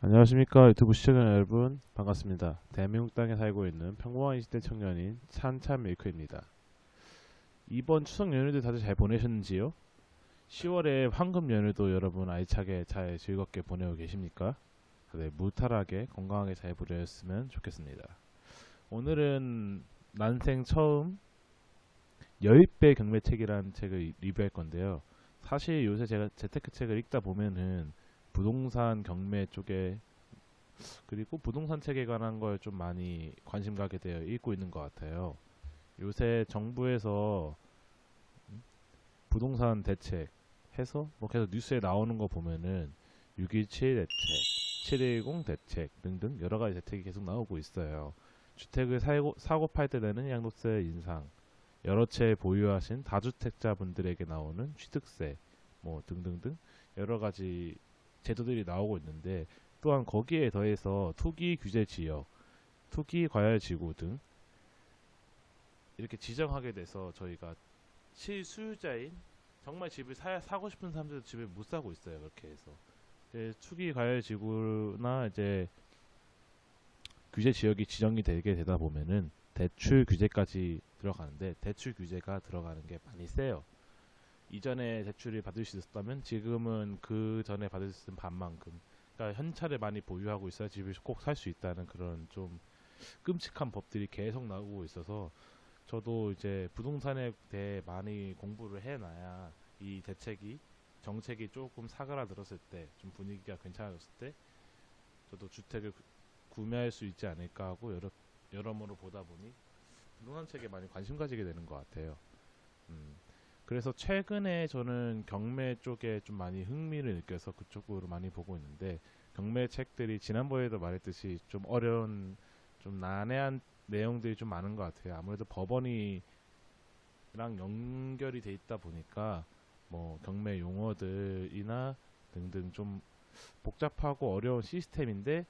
안녕하십니까 유튜브 시청자 여러분 반갑습니다. 대한민국 땅에 살고 있는 평범한 20대 청년인 찬찬 밀크입니다. 이번 추석 연휴도 다들 잘 보내셨는지요? 10월에 황금 연휴도 여러분 알차게 잘 즐겁게 보내고 계십니까? 다들 무탈하게 건강하게 잘 보내셨으면 좋겠습니다. 오늘은 난생 처음 10배 경매책이라는 책을 리뷰할 건데요. 사실 요새 제가 재테크 책을 읽다 보면은 부동산 경매 쪽에 그리고 부동산 책에 관한 걸 좀 많이 관심 갖게 되어 읽고 있는 것 같아요. 요새 정부에서 부동산 대책 해서 뭐 계속 뉴스에 나오는 거 보면은 617 대책, 710 대책 등등 여러 가지 대책이 계속 나오고 있어요. 주택을 사고 팔 때 내는 양도세 인상, 여러 채 보유하신 다주택자분들에게 나오는 취득세, 뭐 등등등 여러 가지 제도들이 나오고 있는데 또한 거기에 더해서 투기 규제 지역, 투기 과열 지구 등 이렇게 지정하게 돼서 저희가 실수요자인 정말 집을 사고 싶은 사람들도 집을 못 사고 있어요. 그렇게 해서 이제 투기 과열 지구나 이제 규제 지역이 지정이 되게 되다 보면은 대출 규제까지 들어가는데 대출 규제가 들어가는 게 많이 세요. 이전에 대출을 받을 수 있었다면 지금은 그 전에 받을 수 있는 반만큼, 그러니까 현찰을 많이 보유하고 있어야 집을 꼭 살 수 있다는 그런 좀 끔찍한 법들이 계속 나오고 있어서 저도 이제 부동산에 대해 많이 공부를 해놔야 이 대책이 정책이 조금 사그라들었을 때 좀 분위기가 괜찮아졌을 때 저도 주택을 구매할 수 있지 않을까 하고 여러모로 보다 보니 부동산 책에 많이 관심 가지게 되는 것 같아요. 음. 그래서 최근에 저는 경매 쪽에 좀 많이 흥미를 느껴서 그쪽으로 많이 보고 있는데 경매 책들이 지난번에도 말했듯이 좀 어려운 좀 난해한 내용들이 좀 많은 것 같아요. 아무래도 법원이랑 연결이 돼 있다 보니까 뭐 경매 용어들이나 등등 좀 복잡하고 어려운 시스템인데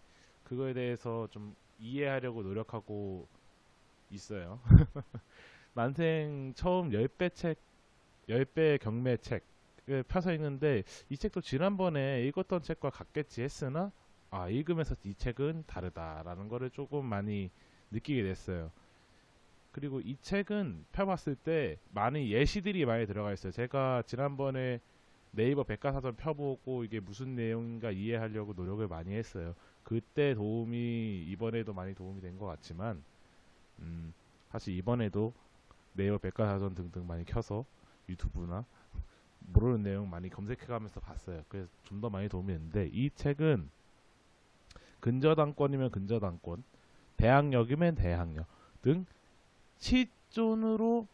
그거에 대해서 좀 이해하려고 노력하고 있어요. 난생 처음 10배 책 10배 경매 책을 펴서 읽는데 이 책도 지난번에 읽었던 책과 같겠지 했으나 읽으면서 이 책은 다르다라는 거를 조금 많이 느끼게 됐어요. 그리고 이 책은 펴봤을 때 많은 예시들이 많이 들어가 있어요. 제가 지난번에 네이버 백과사전 펴보고 이게 무슨 내용인가 이해하려고 노력을 많이 했어요. 그때 도움이 이번에도 많이 도움이 된 것 같지만 사실 이번에도 네이버 백과사전 등등 많이 켜서 유튜브나 모르는 내용 많이 검색해가면서 봤어요. 그래서 좀 더 많이 도움이 됐는데 이 책은 근저당권이면 근저당권, 대항력이면 대항력 등 실존으로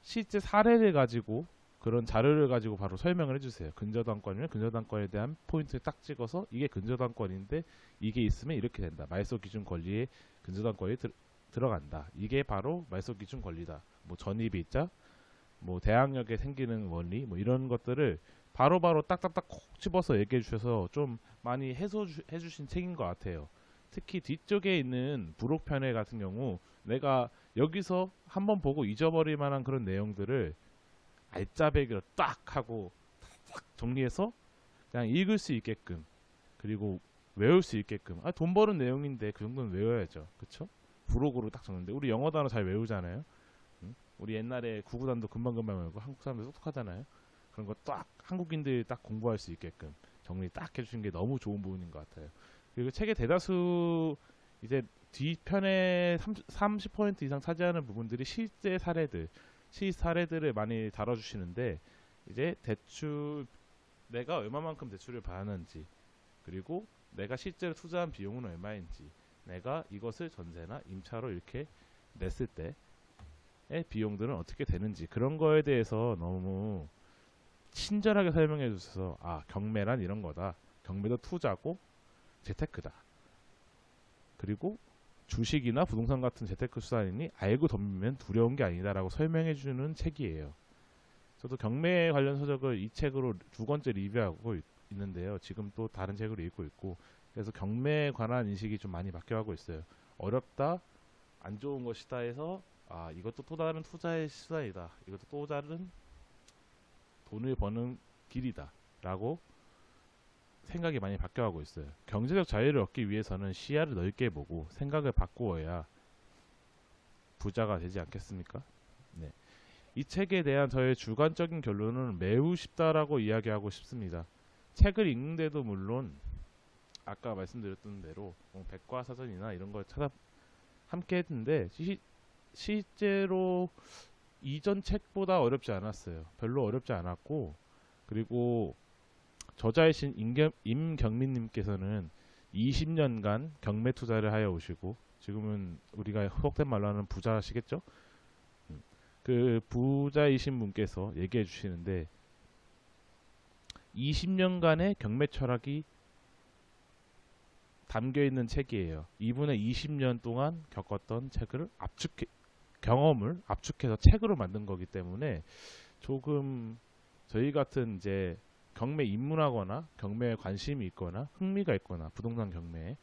실제 사례를 가지고 그런 자료를 가지고 바로 설명을 해주세요. 근저당권이면 근저당권에 대한 포인트를 딱 찍어서 이게 근저당권인데 이게 있으면 이렇게 된다. 말소 기준 권리에 근저당권이 들어간다. 이게 바로 말소 기준 권리다. 뭐 전입이자 뭐 대항력에 생기는 원리 뭐 이런 것들을 바로바로 딱딱딱 콕 집어서 얘기해 주셔서 좀 많이 해소해 주신 책인 것 같아요. 특히 뒤쪽에 있는 부록편에 같은 경우 내가 여기서 한번 보고 잊어버릴 만한 그런 내용들을 알짜배기로 딱 하고 딱 정리해서 그냥 읽을 수 있게끔 그리고 외울 수 있게끔 돈 버는 내용인데 그 정도는 외워야죠. 그쵸? 부록으로 딱 적는데 우리 영어 단어 잘 외우잖아요. 응? 우리 옛날에 구구단도 금방금방 외우고 한국 사람들 똑똑하잖아요. 그런 거 딱 한국인들이 딱 공부할 수 있게끔 정리 딱 해주신 게 너무 좋은 부분인 것 같아요. 그리고 책의 대다수 이제 뒤편에 30% 이상 차지하는 부분들이 실사례들을 많이 다뤄주시는데 이제 대출 내가 얼마만큼 대출을 받았는지 그리고 내가 실제로 투자한 비용은 얼마인지 내가 이것을 전세나 임차로 이렇게 냈을 때의 비용들은 어떻게 되는지 그런 거에 대해서 너무 친절하게 설명해 주셔서 경매란 이런 거다. 경매도 투자고 재테크다. 그리고 주식이나 부동산 같은 재테크 수단이니 알고 덤비면 두려운 게 아니다라고 설명해 주는 책이에요. 저도 경매 관련 서적을 이 책으로 두 번째 리뷰하고 있는데요. 지금 또 다른 책으로 읽고 있고 그래서 경매에 관한 인식이 좀 많이 바뀌어가고 있어요. 어렵다, 안 좋은 것이다 해서 이것도 또 다른 투자의 수단이다. 이것도 또 다른 돈을 버는 길이다. 라고 생각이 많이 바뀌어가고 있어요. 경제적 자유를 얻기 위해서는 시야를 넓게 보고 생각을 바꾸어야 부자가 되지 않겠습니까? 네. 이 책에 대한 저의 주관적인 결론은 매우 쉽다라고 이야기하고 싶습니다. 책을 읽는데도 물론 아까 말씀드렸던 대로 백과사전이나 이런 걸 찾아 함께 했는데 실제로 이전 책보다 어렵지 않았어요. 별로 어렵지 않았고, 그리고 저자이신 임경민님께서는 20년간 경매 투자를 하여 오시고 지금은 우리가 속된 말로 하는 부자시겠죠? 그 부자이신 분께서 얘기해 주시는데 20년간의 경매 철학이 담겨 있는 책이에요. 이분의 20년 동안 겪었던 경험을 압축해서 책으로 만든 거기 때문에 조금 저희 같은 이제 경매 입문하거나 경매에 관심이 있거나 흥미가 있거나 부동산 경매에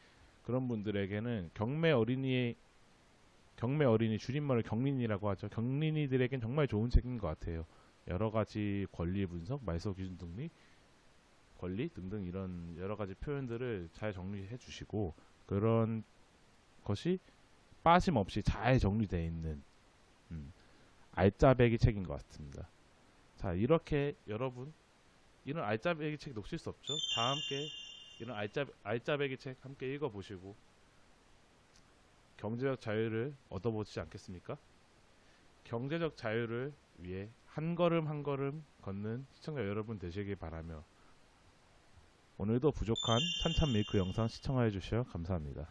그런 분들에게는 경매 어린이 줄임말을 경린이라고 하죠. 경린이들에겐 정말 좋은 책인 것 같아요. 여러 가지 권리 분석, 말소 기준 등리, 권리 등등 이런 여러 가지 표현들을 잘 정리해 주시고 그런 것이 빠짐없이 잘 정리되어 있는 알짜배기 책인 것 같습니다. 자, 이렇게 여러분 이런 알짜배기 책 놓칠 수 없죠. 다 함께 이런 알짜배기 책 함께 읽어보시고 경제적 자유를 얻어보지 않겠습니까? 경제적 자유를 위해 한 걸음 한 걸음 걷는 시청자 여러분 되시길 바라며 오늘도 부족한 찬찬 밀크 영상 시청해 주셔서 감사합니다.